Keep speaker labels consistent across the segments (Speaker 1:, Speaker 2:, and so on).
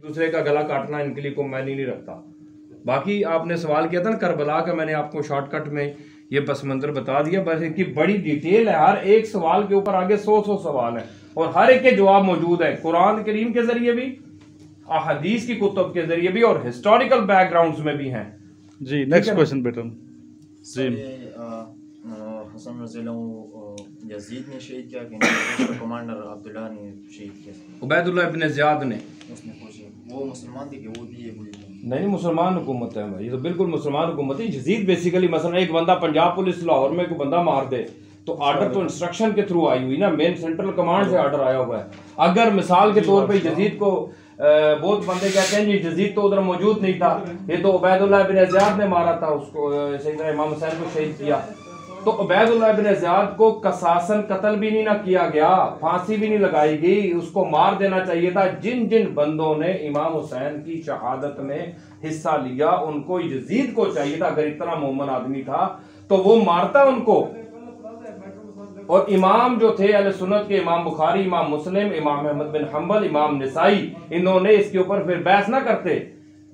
Speaker 1: दूसरे का गला काटना इनके लिए कोई मायने नहीं रखता। बाकी आपने सवाल किया था ना करबला का, मैंने आपको शॉर्टकट में ये पस मंजर बता दिया। बस इनकी बड़ी डिटेल है, हर एक सवाल के ऊपर आगे 100 सवाल है और हर एक के जवाब मौजूद है कुरान करीम के जरिए भी, अहदीस की कुतुब के जरिए भी और हिस्टोरिकल बैकग्राउंड्स में भी हैं। जी नेक्स्ट क्वेश्चन बेटा। जी
Speaker 2: हसन रज़ियल्लाहु यजीद ने शहीद किया कि कमांडर अब्दुल्ला ने शहीद किया?
Speaker 1: उबैदुल्लाह इब्न ज़ियाद ने।
Speaker 2: उसने पूछा वो मुसलमान थे कि वो भी
Speaker 1: नहीं, मुसलमान हुकूमत है भाई, ये तो बिल्कुल मुसलमान हुकूमत है। यजीद बेसिकली मसलन एक बंदा पंजाब पुलिस लाहौर में कोई बंदा मार दे तो आर्डर तो इंस्ट्रक्शन के थ्रू आई हुई ना, मेन सेंट्रल कमांड से आर्डर आया हुआ है। अगर मिसाल के तौर पे यजीद को बहुत बंदे कहते हैं जी यजीद तो उधर मौजूद नहीं था, ये तो उबैदुल्लाह इब्न ज़ियाद ने मारा था उसको, सैयदना इमाम हुसैन को शहीद किया। तो उबैदुल्लाह इब्न ज़ियाद को कसासन कत्ल भी नहीं ना किया गया, फांसी भी नहीं लगाई गई, उसको मार देना चाहिए था। जिन जिन बंदों ने इमाम हुसैन की शहादत में हिस्सा लिया उनको यजीद को चाहिए था, अगर इतना मोमन आदमी था तो वो मारता उनको। और इमाम जो थे अहले सुन्नत के, इमाम बुखारी, इमाम मुस्लिम, इमाम अहमद बिन हम्बल, इमाम निसाई, इन्होंने इसके ऊपर फिर बहस ना करते।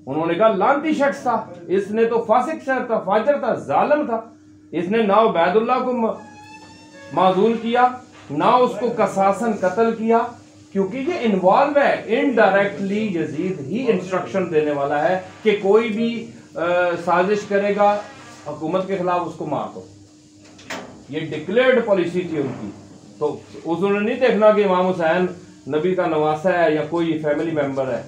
Speaker 1: उन्होंने कहा लानती शख्स था, इसने तो फासिक शहर था, फाजर था, जालिम था, इसने ना उबैदुल्लाह को माजूल किया ना उसको कसासन कत्ल किया, क्योंकि ये इन्वॉल्व है इनडायरेक्टली। यजीद ही इंस्ट्रक्शन देने वाला है कि कोई भी साजिश करेगा हुकूमत के खिलाफ उसको मार दो, ये डिक्लेयर्ड पॉलिसी थी उनकी। तो उन्होंने नहीं देखना कि इमाम हुसैन नबी का नवासा है या कोई फैमिली मेंबर है,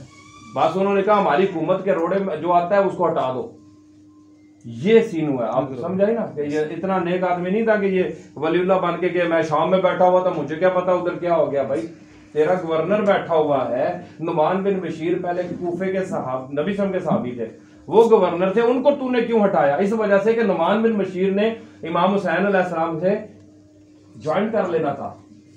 Speaker 1: बस उन्होंने कहा हमारी हुकूमत के रोड़े में जो आता है उसको हटा दो। ये सीन हुआ है, आप समझाए ना कि ये इतना नेक आदमी नहीं था कि ये वलीउल्लाह बन के मैं शाम में बैठा हुआ था, मुझे क्या पता उधर क्या हो गया। भाई तेरा गवर्नर बैठा हुआ है, नुमान बिन बशीर पहले कूफे के नबी सल्लल्लाहु के सहाबी थे, वो गवर्नर थे, उनको तूने क्यों हटाया? इस वजह से कि नुमान बिन बशीर ने इमाम हुसैन अलैहिस्सलाम से ज्वाइन कर लेना था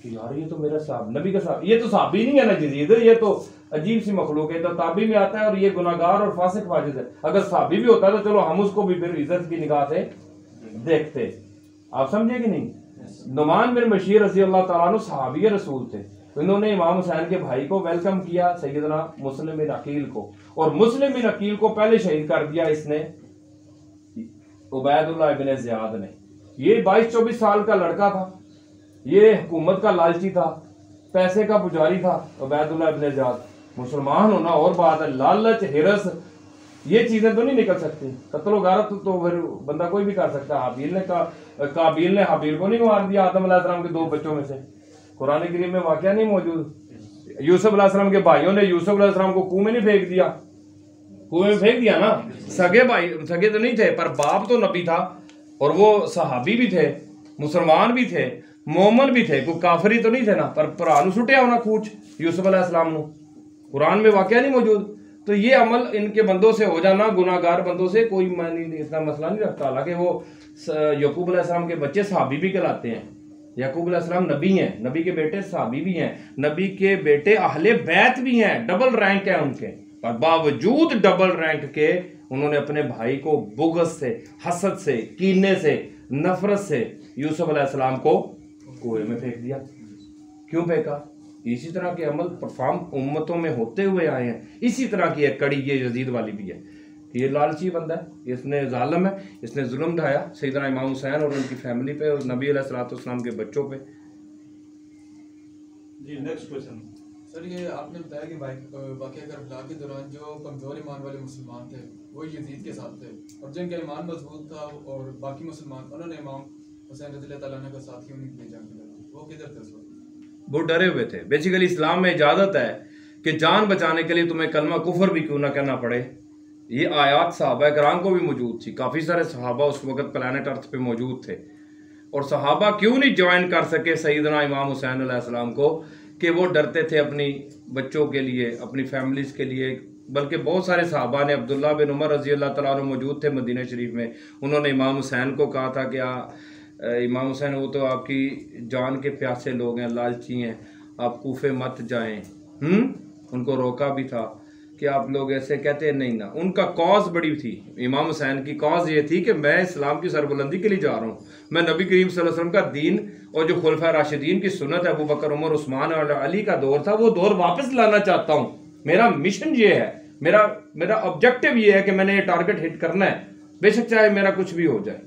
Speaker 1: कि यार ये तो मेरा साहब नबी का साहब, ये तो साहबी नहीं है ना यजीद, ये तो अजीब सी मखलूक है, तो ताबी में आता है और ये गुनाहगार और फासिक फाजिद है। अगर साहबी भी होता तो चलो हम उसको भी फिर इज्जत की निगाह से देखते। आप समझे कि नहीं? नुमान बिन बशीर रज़ी अल्लाह तआला अन्हु सहाबी रसूल थे, तो इन्होंने इमाम हुसैन के भाई को वेलकम किया, सैयदना मुस्लिम बिन अकील को, और मुस्लिम बिन अकील को पहले शहीद कर दिया इसने उबैदुल्लाह इब्न ज़ियाद ने। ये 22-24 साल का लड़का था, ये हुकूमत का लालची था, पैसे का पुजारी था। उबैदुल्लाह इब्न ज़ियाद मुसलमान होना और बात है, लालच हिरस ये चीजें तो नहीं निकल सकती। कत्ल गारत तो फिर बंदा कोई भी कर सकता है। काबील ने हाबील को नहीं मार दिया, आदम अलैहिस्सलाम के 2 बच्चों में से, कुरान करीम में वाकया नहीं मौजूद। यूसुफ अलैहिस्सलाम के भाइयों ने यूसुफ अलैहिस्सलाम को कुएं में नहीं फेंक दिया, कुएं में फेंक दिया ना। सगे भाई सगे तो नहीं थे पर बाप तो नबी था और वो सहाबी भी थे, मुसलमान भी थे, मोमन भी थे, कोई काफरी तो नहीं थे ना। पर भरा नु सुटिया होना कूच यूसुफ अलैहिस्सलाम नु, कुरान में वाकया नहीं मौजूद। तो ये अमल इनके बंदों से हो जाना, गुनाहगार बंदों से कोई इतना मसला नहीं रखता। हालांकि वो याकूब अलैहिस्सलाम के बच्चे सहाबी भी कहलाते हैं। याकूब अलैहिस्सलाम नबी हैं, नबी के बेटे सहाबी भी हैं, नबी के बेटे अहले बैत भी हैं, डबल रैंक है उनके। पर बावजूद डबल रैंक के उन्होंने अपने भाई को बुग़्ज़ से, हसद से, कीने से, नफरत से यूसुफ अलैहिस्सलाम को कुएं में फेंक दिया। क्यों फेंका? इसी तरह के अमल परफॉर्म उम्मतों में होते हुए आए हैं। इसी तरह की एक कड़ी ये यजीद वाली भी है कि ये लालची बंदा है, इसने जालिम है, इसने जुल्म ढाया सैयदना इमाम हुसैन और उनकी फैमिली पे और नबी अलैहिस्सलाम के बच्चों पे।
Speaker 3: जी नेक्स्ट क्वेश्चन।
Speaker 4: सर ये आपने बताया कि वाक़या करबला के दौरान जो कमज़ोर ईमान वाले मुसलमान थे वो यजीद के साथ थे, और जिनका ईमान मजबूत था और बाकी मुसलमान उन्होंने इमाम हुसैन रज़ियल्लाहु तआला अन्हु का साथ क्यों नहीं किया जंग में? वो किधर थे उस वक्त?
Speaker 1: वो डरे हुए थे। बेसिकली इस्लाम में इजाज़त है कि जान बचाने के लिए तुम्हें कलमा कुफर भी क्यों ना कहना पड़े। ये आयात सहाबा कराम को भी मौजूद थी, काफ़ी सारे सहाबा उस वक्त प्लानट अर्थ पे मौजूद थे, और सहाबा क्यों नहीं ज्वाइन कर सके सैयदना इमाम हुसैन अलैहिस्सलाम को कि वो डरते थे अपनी बच्चों के लिए, अपनी फैमिलीज के लिए। बल्कि बहुत सारे सहाबा ने, अब्दुल्लाह बिन उमर रज़ी अल्लाह तआला अन्हु मौजूद थे मदीना शरीफ में, उन्होंने इमाम हुसैन को कहा था कि इमाम हुसैन वो तो आपकी जान के प्यासे लोग हैं, लालची हैं, आप कूफे मत जाएं। उनको रोका भी था कि आप लोग ऐसे कहते हैं, नहीं ना। उनका कॉज बड़ी थी, इमाम हुसैन की कॉज ये थी कि मैं इस्लाम की सरबुलंदी के लिए जा रहा हूँ, मैं नबी करीम सल्लल्लाहु अलैहि वसल्लम का दीन और जो खुलफा राशिदीन की सुन्नत है, अबू बकर, उमर, उस्मान और अली का दौर था, वो दौर वापस लाना चाहता हूँ। मेरा मिशन ये है, मेरा ऑब्जेक्टिव ये है कि मैंने ये टारगेट हिट करना है, बेशक चाहे मेरा कुछ भी हो जाए।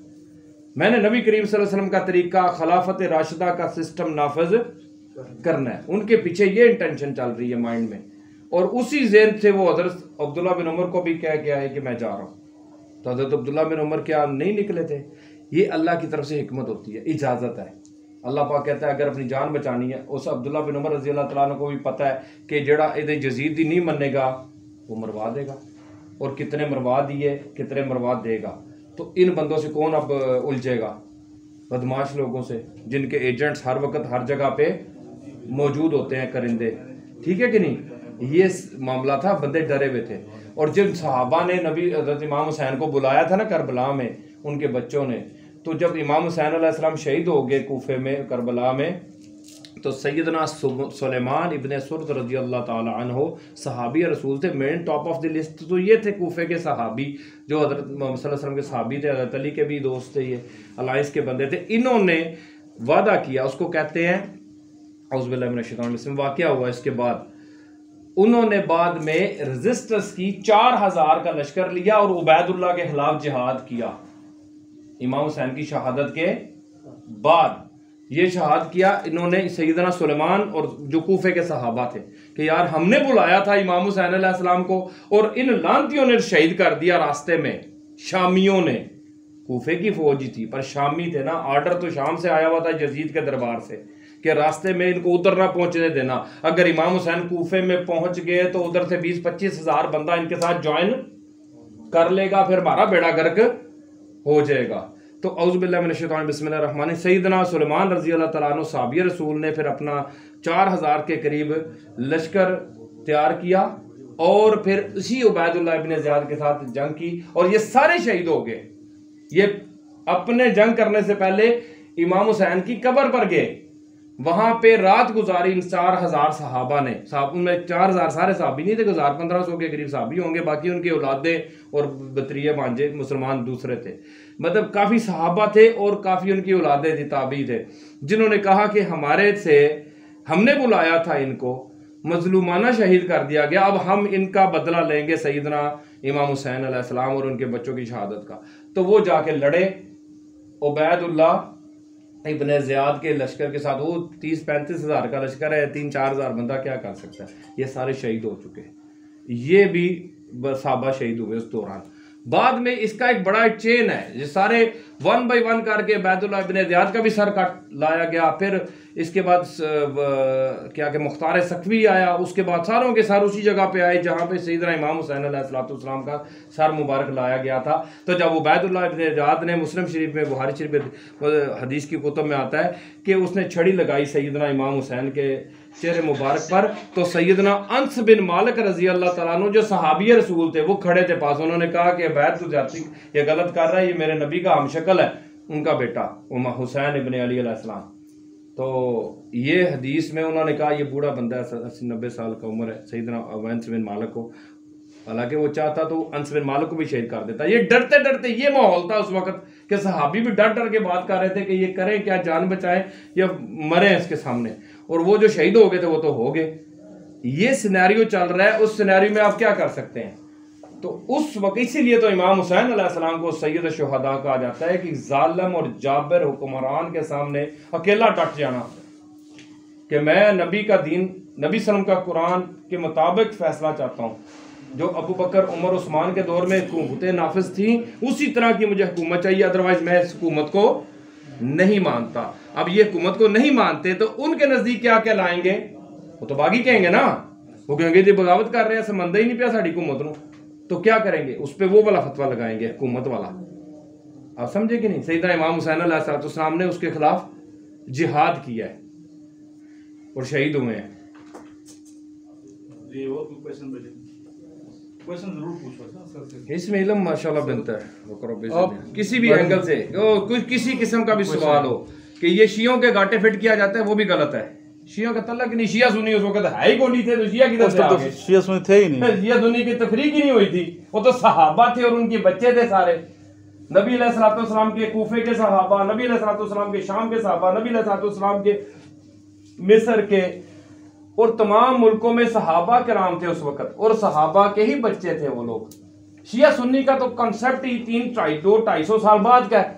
Speaker 1: मैंने नबी करीम सल्लल्लाहु अलैहि वसल्लम का तरीका, खिलाफत राशिदा का सिस्टम नाफज करना है। उनके पीछे ये इंटेंशन चल रही है माइंड में, और उसी ज़हन से वो हज़रत अब्दुल्ला बिन उमर को भी कह के आए कि मैं जा रहा हूँ। तो हज़रत अब्दुल्ला बिन उमर क्या नहीं निकले थे? ये अल्लाह की तरफ से हिकमत होती है, इजाज़त है। अल्लाह पाक कहता है अगर अपनी जान बचानी है, उस अब्दुल्ला बिन उमर रज़ी अल्लाह तआला अन्हु को भी पता है कि जेड़ा इधर यजीद दी नहीं मनेगा वो मरवा देगा, और कितने मरवा दिए, कितने मरवा देगा। तो इन बंदों से कौन अब उलझेगा? बदमाश लोगों से, जिनके एजेंट्स हर वक्त हर जगह पे मौजूद होते हैं, करिंदे, ठीक है कि नहीं। ये मामला था, बंदे डरे हुए थे। और जिन सहाबा ने नबी हज़रत इमाम हुसैन को बुलाया था ना करबला में, उनके बच्चों ने, तो जब इमाम हुसैन अलैहिस्सलाम शहीद हो गए कूफे में, करबला में, तो सैयदना सुलेमान इब्न सुर्द रज़ी अल्लाह ताला अन्हो सहाबी रसूल थे, main top of the list. तो ये थे कूफे के सहाबी जो हज़रत मोहम्मद सल्लल्लाहु अलैहि वसल्लम के सहाबी थे, हज़रत अली के भी दोस्त थे, ये अलायंस के बंदे थे। इन्होंने वादा किया, उसको कहते हैं औज़ु बिल्लाहि मिनश शैतानिर रजीम। वाक़या हुआ इसके बाद, उन्होंने बाद में रेजिस्टेंस की, 4000 का लश्कर लिया और उबैदुल्लाह के खिलाफ जिहाद किया। इमाम हुसैन की शहादत के बाद ये शहाद किया इन्होंने, सैयदना सुलेमान और जो कूफे के सहाबा थे, कि यार हमने बुलाया था इमाम हुसैन अलैहिस्सलाम को और इन लानतियों ने शहीद कर दिया रास्ते में, शामियों ने। कूफे की फौज थी पर शामी थे ना, ऑर्डर तो शाम से आया हुआ था यजीद के दरबार से कि रास्ते में इनको उधर ना पहुंचने देना। अगर इमाम हुसैन कूफे में पहुंच गए तो उधर से 20-25 हज़ार बंदा इनके साथ ज्वाइन कर लेगा, फिर हमारा बेड़ा गर्क हो जाएगा। तो औज़ु बिल्लाहि मिनश शैतानिर बिस्मिल्लाहिर रहमानिर रहीम। सैयदना सुलेमान रज़ी अल्लाह तआला अन्हु सहाबी रसूल ने फिर अपना 4000 के करीब लश्कर तैयार किया और फिर इसी उबैदुल्लाह इब्न ज़ियाद के साथ जंग की, और ये सारे शहीद हो गए। ये अपने जंग करने से पहले इमाम हुसैन की कब्र पर गए, वहां पे रात गुजारी इन 4000 सहाबा ने। साहब उनमें 4000 सारे सहाबी नहीं थे, 1500 के करीब सहाबी होंगे, बाकी उनके औलादें और बतरिये भांजे मुसलमान दूसरे थे। मतलब काफ़ी सहाबा थे और काफ़ी उनकी औलादें थी, ताबी थे, जिन्होंने कहा कि हमारे से हमने बुलाया था, इनको मजलूमाना शहीद कर दिया गया, अब हम इनका बदला लेंगे सैयदना इमाम हुसैन अलैहिस्सलाम और उनके बच्चों की शहादत का। तो वो जाके लड़े उबैदुल्लाह इब्न ज़ियाद के लश्कर के साथ। वो 30-35 हज़ार का लश्कर है, 3-4 हज़ार बंदा क्या कर सकता है। ये सारे शहीद हो चुके, ये भी सहाबा शहीद हुए उस दौरान। बाद में इसका एक बड़ा चेन है, ये सारे 1 बाय 1 करके उबैदुल्लाह इब्न ज़ियाद का भी सर काट लाया गया। फिर इसके बाद क्या कि मुख्तार सकवी आया, उसके बाद सारों के सर उसी जगह पे आए जहाँ पे सैयदना इमाम हुसैन अलैहिस्सलाम का सर मुबारक लाया गया था। तो जब उबैदुल्लाह इब्न ज़ियाद ने, मुस्लिम शरीफ में, बुखारी शरीफ में, हदीस की कुतुब में आता है कि उसने छड़ी लगाई सैयदना इमाम हुसैन के चेहरे मुबारक पर, तो सैयदना अनस बिन मालिक रज़ी अल्लाह तआला अन्हु जो सहाबी रसूल थे वो खड़े थे पास। उन्होंने कहा कि अबैद तो जाती ये गलत कर रहा है, ये मेरे नबी का हमशक्ल है, उनका बेटा हुसैन इब्न अली अलैहिस्सलाम। तो ये हदीस में उन्होंने कहा ये बूढ़ा बंदा है, 80-90 साल का उम्र है, सैयदना अनस बिन मालिक को। हालांकि वो चाहता तो अनस बिन मालिक को भी शहीद कर देता। ये डरते डरते, ये माहौल था उस वक्त कि सहाबी भी डर डर के बात कर रहे थे कि ये करें क्या, जान बचाएं या मरें इसके सामने। और वो जो शहीद हो गए थे वो तो हो गए। ये सिनेरियो चल रहा है, उस सिनेरियो में आप क्या कर सकते हैं। तो उस वक्त इसीलिए तो इमाम हुसैन अलैहिस्सलाम को सैयद शुहदा कहा जाता है कि जालिम और जाबिर हुक्मरान के सामने अकेला डट जाना कि मैं नबी का दीन, नबी सल्लम का कुरान के मुताबिक फैसला चाहता हूँ। जो अबू बकर, उमर, उस्मान के दौर में हुकूमतें नाफिज थी, उसी तरह की मुझे हुकूमत चाहिए, अदरवाइज मैं इस हुकूमत को नहीं मानता। अब ये हुकूमत को नहीं मानते तो उनके नजदीक क्या कहलाएंगे? वो तो बागी कहेंगे ना, वो कहेंगे जी बगावत कर रहे हैं, समझ ही नहीं पिया साड़ी हुकूमत नूं। तो क्या करेंगे? उस पर वो वाला फतवा लगाएंगे, हुकूमत वाला। आप समझे कि नहीं? सैयदना इमाम हुसैन अलैहिस्सलाम ने उसके खिलाफ जिहाद किया है और शहीद हुए हैं। इसमें इल्म माशाल्लाह बनता है। किसी भी एंगल से कुछ किसी किस्म का भी सवाल हो कि ये शियों के गाटे फिट किया जाता है, वो भी गलत है। शियों का तल्ला कि नहीं, शिया सुन्नी उस वक्त है ही कौन नहीं थे, तो शिया किधर से आ गए?
Speaker 3: शिया सुन्नी थे ही नहीं,
Speaker 1: शिया सुन्नी की तफरीक ही नहीं हुई थी। वो तो सहाबा थे और उनके बच्चे थे सारे। नबी अलैहिस्सलाम के कूफे के सहाबा, नबी अलैहिस्सलाम के शाम के सहाबा, नबी अलैहिस्सलाम के मिस्र के, और तमाम मुल्कों में सहाबा किराम थे उस वक्त, और सहाबा के ही बच्चे थे वो लोग। शिया सुन्नी का तो कंसेप्ट ही 250 साल बाद का है,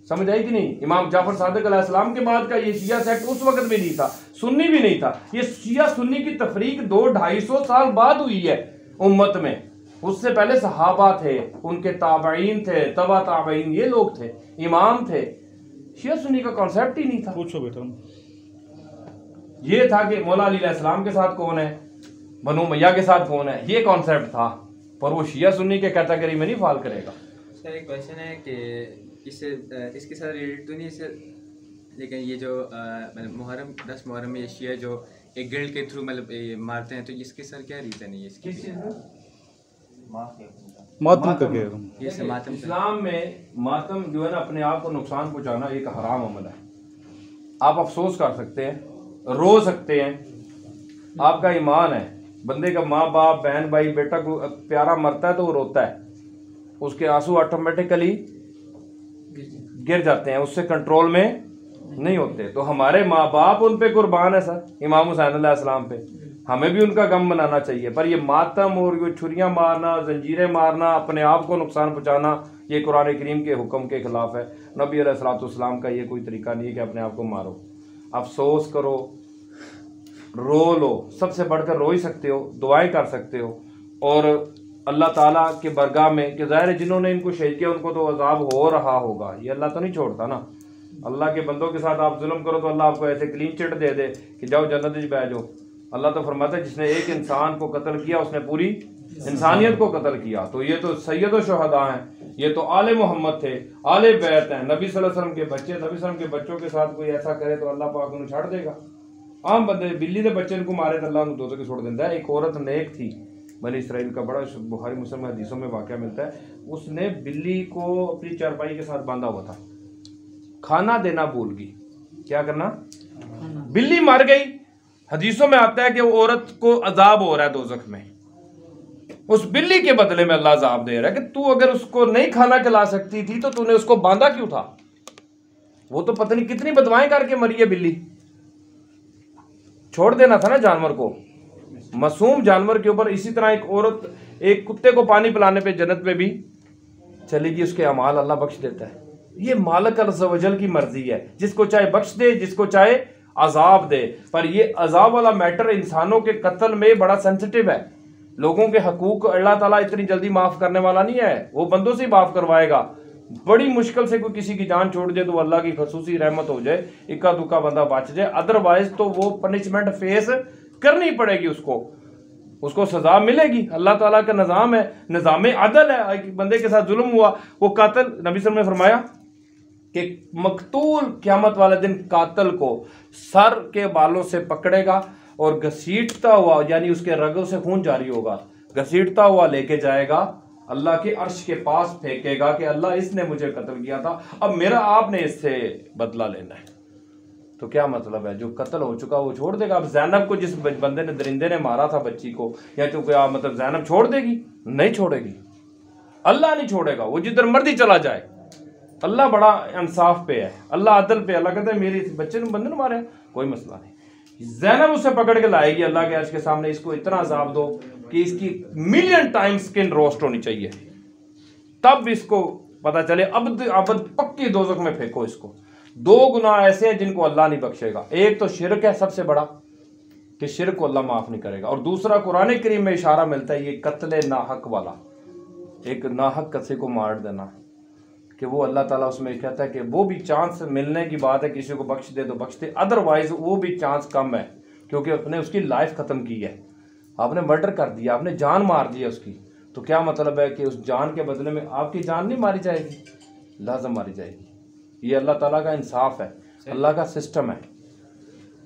Speaker 1: समझ आई कि नहीं? इमाम जाफर सादिक अलैहिस्सलाम के बाद का ये शिया सेक्ट उस वक्त भी नहीं था, सुन्नी भी नहीं था। ये शिया सुन्नी की तफरीक 200-250 साल बाद हुई है उम्मत में। उससे पहले सहाबा थे, उनके ताबईन थे, तबा ताबईन, ये लोग थे, इमाम थे। शिया सुन्नी का कॉन्सेप्ट ही नहीं था।
Speaker 3: पूछो बेटा।
Speaker 1: ये था कि मौला अली अलैहिस्सलाम के साथ कौन है, बनु मैया के साथ कौन है, ये कॉन्सेप्ट था। पर वो शिया सुन्नी के कैटेगरी में नहीं फॉल करेगा।
Speaker 5: सर एक क्वेश्चन है कि इससे इसके साथ रिलेटेड तो नहीं सर, लेकिन ये जो मतलब मुहर्रम 10 मुहर्रम में ये शिया जो एक गिल्ड के थ्रू मतलब मारते हैं, तो इसके सर क्या रीज़न है इसकी?
Speaker 3: मातम का कह रहा हूँ।
Speaker 5: ये सर मातम
Speaker 1: इस्लाम में मातम जो है ना, अपने आप को नुकसान पहुंचाना एक हराम अमल है। आप अफसोस कर सकते हैं, रो सकते हैं, आपका ईमान है। बंदे का माँ बाप बहन भाई बेटा को प्यारा मरता है तो वो रोता है, उसके आंसू ऑटोमेटिकली गिर जाते हैं, उससे कंट्रोल में नहीं होते। तो हमारे माँ बाप उन पे कुर्बान है सर, इमाम हुसैन अलैहिस्सलाम पे, हमें भी उनका गम मनाना चाहिए। पर ये मातम और ये छुरियाँ मारना, जंजीरें मारना, अपने आप को नुकसान पहुँचाना, ये कुरान करीम के हुक्म के खिलाफ है। नबी अलैहिस्सलाम का ये कोई तरीका नहीं है कि अपने आप को मारो। अफसोस करो, रो लो, सबसे बढ़कर रो ही सकते हो, दुआएं कर सकते हो। और अल्लाह ताला के बरगाह में कि ज़ाहिर है जिन्होंने इनको शहीद किया उनको तो अजाब हो रहा होगा, ये अल्लाह तो नहीं छोड़ता ना। अल्लाह के बंदों के साथ आप जुल्म करो तो अल्लाह आपको ऐसे क्लीन चिट दे दे कि जाओ जन्नत में बैठ जाओ। अल्लाह तो फरमाता है जिसने एक इंसान को कत्ल किया उसने पूरी इंसानियत को कत्ल किया। तो ये तो सैयद व शुहदा हैं, ये तो आले मोहम्मद थे, आले बैत हैं, नबी सल्लल्लाहु अलैहि वसल्लम के बच्चे। नबी सल्लल्लाहु अलैहि वसल्लम के बच्चों के साथ कोई ऐसा करे तो अल्लाह पाक उन्हें छाड़ देगा। आम बंदे बिल्ली के बच्चे को मारे तो अल्लाह उन्हें दोज़ख छोड़ देता है। एक औरत नेक थी, बनी इसराइल का बड़ा बुखारी मुस्लिम हदीसों में वाक़या मिलता है, उसने बिल्ली को अपनी चारपाई के साथ बांधा हुआ था, खाना देना भूल गई। क्या करना? बिल्ली मर गई। हदीसों में आता है कि वो औरत को अजाब हो रहा है दोज़ख में, उस बिल्ली के बदले में अल्लाह अजाब दे रहा है कि तू अगर उसको नहीं खाना खिला सकती थी तो तूने उसको बांधा क्यों था? वो तो पता नहीं कितनी बदवाएं करके मरी है बिल्ली। छोड़ देना था ना जानवर को, मासूम जानवर के ऊपर। इसी तरह एक औरत एक कुत्ते को पानी पिलाने पे जन्नत में भी चलेगी, उसके अमाल अल्लाह बख्श देता है। ये मालिक अज़्ज़ व जल की मर्जी है, जिसको चाहे बख्श दे, जिसको चाहे अजाब दे। पर ये अजाब वाला मैटर इंसानों के कत्ल में बड़ा सेंसिटिव है। लोगों के हकूक अल्लाह ताला इतनी जल्दी माफ़ करने वाला नहीं है, वो बंदों से माफ़ करवाएगा। बड़ी मुश्किल से कोई किसी की जान छोड़ दे तो अल्लाह की खसूसी रहमत हो जाए, इक्का दुक्का बंदा बच जाए, अदरवाइज तो वो पनिशमेंट फेस करनी पड़ेगी उसको सजा मिलेगी। अल्लाह ताला का निज़ाम है, निज़ाम अदल है। एक बंदे के साथ जुल्म हुआ, वो कातिल, नबी सल्लल्लाहु अलैहि वसल्लम ने फरमाया कि मकतूल क़यामत वाले दिन कातिल को सर के बालों से पकड़ेगा और घसीटता हुआ, यानी उसके रगों से खून जारी होगा, घसीटता हुआ लेके जाएगा, अल्लाह के अर्श के पास फेंकेगा कि अल्लाह इसने मुझे कत्ल किया था, अब मेरा आपने इससे बदला लेना है। तो क्या मतलब है, जो कत्ल हो चुका वो छोड़ देगा? अब जैनब को जिस बंदे ने, दरिंदे ने मारा था बच्ची को, या तो क्या मतलब जैनब छोड़ देगी? नहीं छोड़ेगी, अल्लाह नहीं छोड़ेगा। वो जिधर मर्जी चला जाए, अल्लाह बड़ा इंसाफ पे है, अल्लाह अदल पे। अल्लाह कहता है मेरे बच्चे ने बंदे ने मारे, कोई मसला नहीं। ज़ैनब उसे पकड़ के लाएगी अल्लाह के अर्श के सामने, इसको इतना अजाब दो कि इसकी मिलियन टाइम स्किन रोस्ट होनी चाहिए, तब इसको पता चले अब पक्की दोज़ख में फेंको इसको। 2 गुनाह ऐसे हैं जिनको अल्लाह नहीं बख्शेगा। एक तो शिरक है सबसे बड़ा, कि शिरक को अल्लाह माफ़ नहीं करेगा, और दूसरा कुरान करीम में इशारा मिलता है ये कत्ल नाहक वाला, एक नाहक कसे को मार देना, कि वो अल्लाह ताला उसमें कहता है कि वो भी चांस मिलने की बात है, किसी को बख्श दे तो बख्श दे, अदरवाइज वो भी चांस कम है, क्योंकि आपने उसकी लाइफ ख़त्म की है, आपने मर्डर कर दिया, आपने जान मार दी है उसकी। तो क्या मतलब है कि उस जान के बदले में आपकी जान नहीं मारी जाएगी, लाजम मारी जाएगी। ये अल्लाह ताला का इंसाफ है, अल्लाह का सिस्टम है।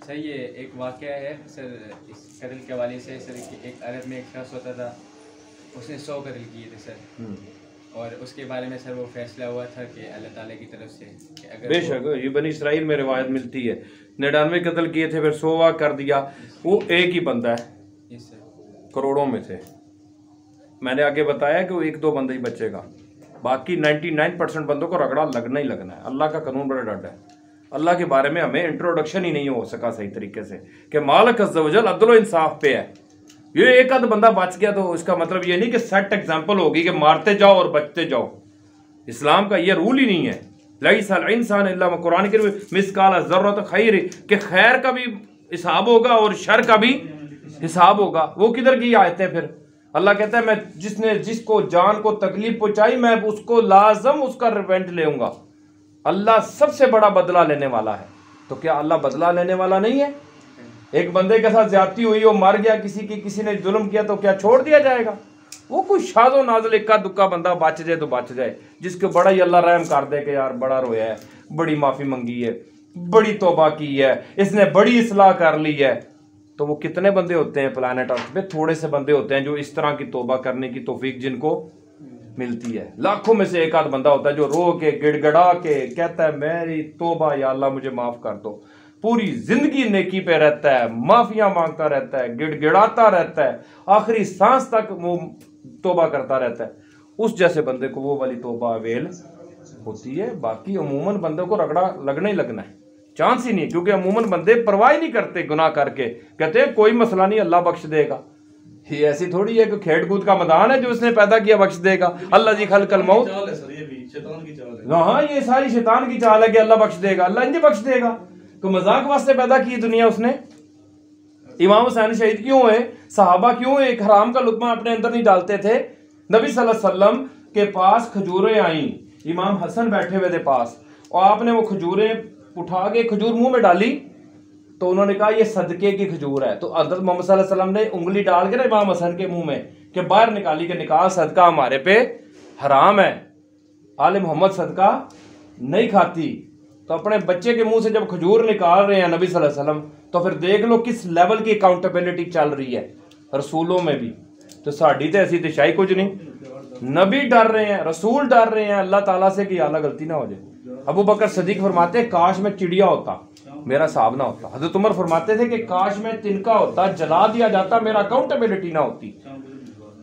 Speaker 5: सर ये एक वाक़या है सर, इस कत्ल के हवाले से सर, एक अरब में एक शख्स होता था, उसने 100 कत्ल किए थे सर, और उसके बारे में सर वो फैसला हुआ था कि अल्लाह ताला की तरफ से कि अगर
Speaker 1: बेशक ये बनी इसराइल में रिवायत मिलती है, 99 कत्ल किए थे फिर 100 कर दिया। वो एक ही बंदा है, करोड़ों में से। मैंने आगे बताया कि वो 1-2 बंदा ही बचेगा, बाकी 99% बंदों को रगड़ा लगना ही लगना है। अल्लाह का कानून बड़ा डर है। अल्लाह के बारे में हमें इंट्रोडक्शन ही नहीं हो सका सही तरीके से कि मालिक अज़्ज़ व जल अदल इंसाफ पे है। ये एक आध बंदा बच गया तो इसका मतलब ये नहीं कि सेट एग्जाम्पल होगी कि मारते जाओ और बचते जाओ। इस्लाम का ये रूल ही नहीं है। लैसल इंसान इल्ला मा, कुरान के मिसकाल ज़र्रत खैर, कि खैर का भी हिसाब होगा और शर का भी हिसाब होगा। वो किधर की आयतें फिर? अल्लाह कहता है मैं जिसको जान को तकलीफ पहुंचाई मैं उसको लाजम उसका रिवेंट लेऊंगा। अल्लाह सबसे बड़ा बदला लेने वाला है। तो क्या अल्लाह बदला लेने वाला नहीं है? एक बंदे के साथ ज्यादती हुई, वो मर गया, किसी ने जुल्म किया, तो क्या छोड़ दिया जाएगा? वो कोई शादो नाजल इक्का दुक्का बंदा बच जाए तो बच जाए, जिसके बड़ा ही अल्लाह रहम कर दे कि यार बड़ा रोया है, बड़ी माफ़ी मंगी है, बड़ी तौबा की है, इसने बड़ी इस्लाह कर ली है। तो वो कितने बंदे होते हैं प्लानट अर्थ पे? थोड़े से बंदे होते हैं जो इस तरह की तौबा करने की तौफीक जिनको मिलती है। लाखों में से एक आध बंदा होता है जो रो के गिड़गिड़ा के कहता है मेरी तौबा या अल्लाह मुझे माफ़ कर दो। पूरी जिंदगी नेकी पे रहता है, माफिया मांगता रहता है, गिड़गिड़ाता रहता है, आखिरी सांस तक वो तौबा करता रहता है। उस जैसे बंदे को वो वाली तौबा अवेल होती है। बाकी अमूमन बंदे को रगड़ा लगना ही लगना है, चांस ही नहीं, क्योंकि अमूमन बंदे परवाह ही नहीं करते गुनाह करके, कहते हैं कोई मसला नहीं अल्लाह बख्श देगा। ये ऐसी थोड़ी है कि खेड़ कूद का मैदान है जो उसने पैदा किया बख्श देगा। अल्लाह जी खलकल मौत, हाँ ये सारी शैतान की चाल है कि अल्लाह बख्श देगा, अल्लाह इंजे बख्श देगा। तो मजाक वास्ते पैदा की दुनिया उसने। इमाम हुसैन शहीद क्यों हुए? सहाबा क्यों एक हराम का लुकमा अपने अंदर नहीं डालते थे? नबी सल्लल्लाहु अलैहि वसल्लम के पास खजूरें आई, इमाम हसन बैठे हुए थे पास, और आपने वो खजूरें उठा के खजूर मुंह में डाली तो उन्होंने कहा ये सदके की खजूर है। तो हज़रत मोहम्मद सल्लल्लाहु अलैहि वसल्लम ने उंगली डाल के ना इमाम हसन के मुंह में के बाहर निकाली कि निकाल, सदका हमारे पे हराम है, आले मोहम्मद सदका नहीं खाती। तो अपने बच्चे के मुंह से जब खजूर निकाल रहे हैं नबी सल्लल्लाहु अलैहि वसल्लम, तो फिर देख लो किस लेवल की अकाउंटेबिलिटी चल रही है रसूलों में भी। तो साड़ी तो ऐसी दिशाई कुछ नहीं, नबी डर रहे हैं, रसूल डर रहे हैं अल्लाह ताला से कि अल्लाह गलती ना हो जाए। अबू बकर सदीक फरमाते काश में चिड़िया होता मेरा हिसाब ना होता। हजरत उमर फरमाते थे कि काश में तिनका होता जला दिया जाता मेरा अकाउंटेबिलिटी ना होती।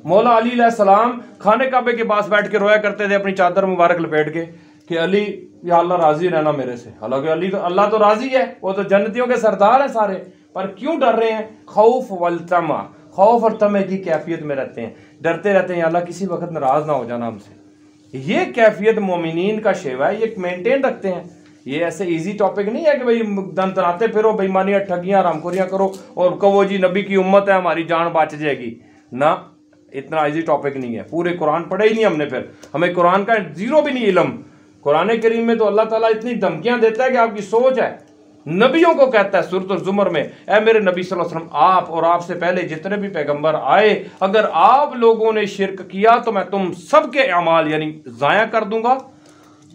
Speaker 1: मौला अली अलैहिस्सलाम खाने काबे के पास बैठ के रोया करते थे अपनी चादर मुबारक लपेट के कि अली या अल्लाह राजी रहना मेरे से। हालांकि अली तो अल्लाह तो राजी है, वो तो जन्नतियों के सरदार है सारे, पर क्यों डर रहे हैं? खौफ वल तमा, खौफ और तमे की कैफियत में रहते हैं, डरते रहते हैं अल्लाह किसी वक्त नाराज ना हो जाना हमसे। ये कैफियत मोमिनीन का शेवा है, ये मेंटेन रखते हैं। ये ऐसे इजी टॉपिक नहीं है कि भाई दम तनाते फिरो, बेईमानियां ठगियां रामखोरियां करो और कहो जी नबी की उम्मत है हमारी जान बच जाएगी ना। इतना इजी टॉपिक नहीं है। पूरे कुरान पढ़े ही नहीं हमने, फिर हमें कुरान का जीरो भी नहीं इल्म। कुरान करीम में तो अल्लाह ताला इतनी धमकियां देता है कि आपकी सोच है। नबियों को कहता है सूरत ज़ुमर में, ऐ मेरे नबी सल्लल्लाहु अलैहि वसल्लम, आप और आपसे पहले जितने भी पैगंबर आए, अगर आप लोगों ने शिरक किया तो मैं तुम सबके अमाल यानी ज़ाया कर दूंगा,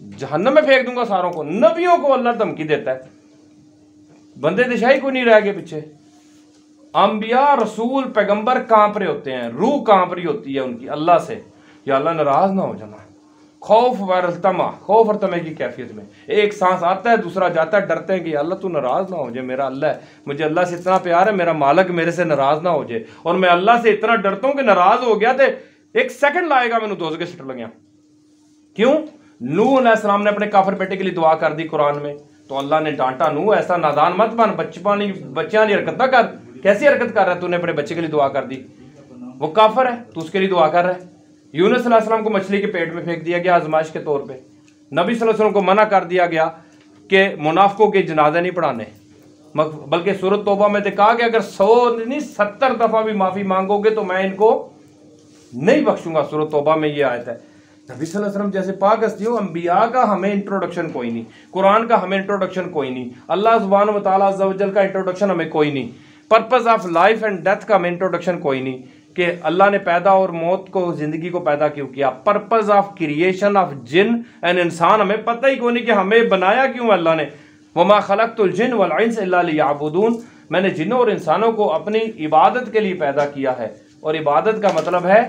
Speaker 1: जहन्नम में फेंक दूंगा सारों को। नबियों को अल्लाह धमकी देता है, बंदे दिशाई को नहीं रह गए पीछे। अंबिया रसूल पैगंबर कांप रहे होते हैं, रूह कांप रही होती है उनकी अल्लाह से, या अल्लाह नाराज ना हो जाना। खौफ व तमा, खौफ और तमे की कैफियत में एक सांस आता है दूसरा जाता है, डरते हैं कि अल्लाह तू नाराज ना हो जाए, मेरा अल्लाह है, मुझे अल्लाह से इतना प्यार है, मेरा मालिक मेरे से नाराज ना हो जाए। और मैं अल्लाह से इतना डरता हूं कि नाराज हो गया तो एक सेकंड लाएगा मैंने दोस्त के सट लगे। क्यों? नूह अलैहिस्सलाम ने अपने काफिर बेटे के लिए दुआ कर दी कुरान में, तो अल्लाह ने डांटा, नूह ऐसा नादान मत बन, बच्चियां हरकत ना कर। कैसी हरकत कर रहा है तूने? अपने बच्चे के लिए दुआ कर दी, वो काफिर है, तू उसके लिए दुआ कर रहा है। यूनुस अलैहिस्सलाम को मछली के पेट में फेंक दिया गया आजमाइश के तौर पे। नबी सल्लल्लाहु अलैहि वसल्लम को मना कर दिया गया कि मुनाफिकों के जनाजे नहीं पढ़ाने, बल्कि सूरत तौबा में कहा कि अगर 100 नहीं 70 दफा भी माफी मांगोगे तो मैं इनको नहीं बख्शूंगा। सूरत तौबा में ये आयत है। नबी सल्लल्लाहु अलैहि वसल्लम जैसे पाक हस्ती हो, अंबिया का हमें इंट्रोडक्शन कोई नहीं, कुरान का हमें इंट्रोडक्शन कोई नहीं, अल्लाह सुब्हानहू व तआला अज़्ज़ा वजल का इंट्रोडक्शन हमें कोई नहीं, purpose of life and death का हमें इंट्रोडक्शन कोई नहीं कि अल्लाह ने पैदा और मौत को, जिंदगी को पैदा क्यों किया। पर्पस ऑफ क्रिएशन ऑफ जिन एंड इंसान हमें पता ही क्यों नहीं कि हमें बनाया क्यों अल्लाह ने। वमा खलक़तुल जिन्न वल इंस इल्ला लियअबुदून, मैंने जिन्नों और इंसानों को अपनी इबादत के लिए पैदा किया है। और इबादत का मतलब है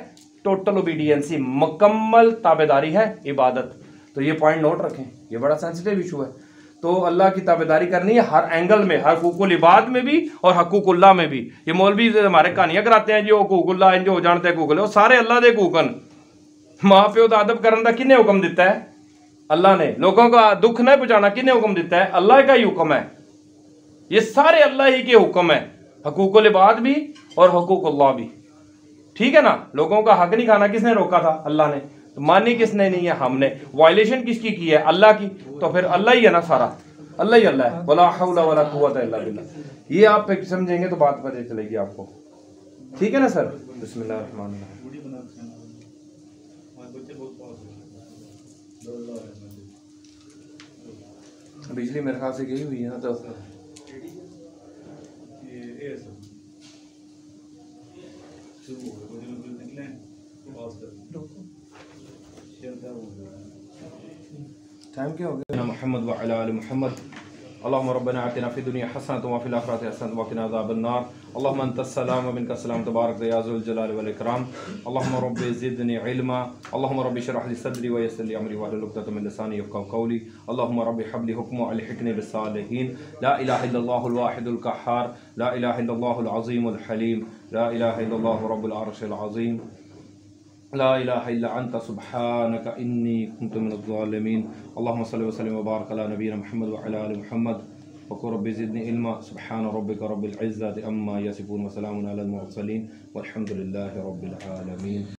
Speaker 1: टोटल ओबीडियंसी, मुकम्मल ताबेदारी है इबादत। तो ये पॉइंट नोट रखें, ये बड़ा सेंसिटिव इशू है। तो अल्लाह की ताबेदारी करनी है हर एंगल में, हकूकुल इबाद में भी और हकूकुल्लाह में भी। ये मौलवी हमारे कहानियां कराते हैं जो हकूकुल्लाह जो जानते हैं हकूकुल, वो सारे अल्लाह दे हकूकन। माँ प्यो का अदब करने का किन्ने हुक्म दिता है? अल्लाह ने लोगों का दुख नहीं पहुंचाना किसने हुक्म देता है? अल्लाह का ही हुक्म है। ये सारे अल्लाह ही के हुक्म है, हकूकुल इबाद भी और हकूकुल्लाह भी। ठीक है ना। लोगों का हक नहीं खाना किसने रोका था? अल्लाह ने। तो मानी किसने नहीं है? हमने। वायलेशन किसकी की है? अल्लाह की। तो फिर अल्लाह ही है ना सारा, अल्लाह ही अल्लाह है। वला हौला वला कुव्वता इल्ला बिल्लाह। ये आप समझेंगे तो बात पता चलेगी आपको। ठीक है ना सर। बिस्मिल्लाहिर्रहमानिर्रहीम। बिजली मेरे ख्याल से गई हुई है ना, तो टाइम क्या हो गया? मोहम्मद व अला आलि मोहम्मद। अल्लाहुम्मा रब्बना आतिना फिद दुनिया हसनतन व फिल आखिरति हसनतन व क़िना अज़ाबन्नार। अल्लाहुम्मा अंतस सलाम व मिनकस सलाम तबारक या ज़ुल जलाल वल इकराम। अल्लाहुम्मा रब्बि ज़िदनी इल्मा। अल्लाहुम्मा रब्बि इश्रह ली सदरी व यस्सिर ली अमरी वहलुल उक़दतम मिन लिसानी यफ़क़हू क़ौली। अल्लाहुम्मा रब्बि हब ली हुक्म व अल्हिक़नी बिस्सालिहीन। ला इलाहा इल्लल्लाहुल वाहिदुल क़ह्हार। ला इलाहा इल्लल्लाहुल अज़ीमुल हलीम। ला इलाहा इल्लल्लाहु रब्बुल अर्शिल अज़ीम। ला इलाहा इल्ला अंता सुब्हानका इन्नी कुन्तु मिनज़ ज़ालिमीन। अल्लाहुम्मा सल्लि व सल्लिम व बारिक अला नबिय्यिना मुहम्मद व अला आलि मुहम्मद। वक़ुल रब्बि ज़िदनी इल्मा। सुब्हान रब्बिका रब्बिल इज़्ज़ति अम्मा यसिफून व सलामुन अलल मुरसलीन वल्हम्दुलिल्लाहि रब्बिल आलमीन।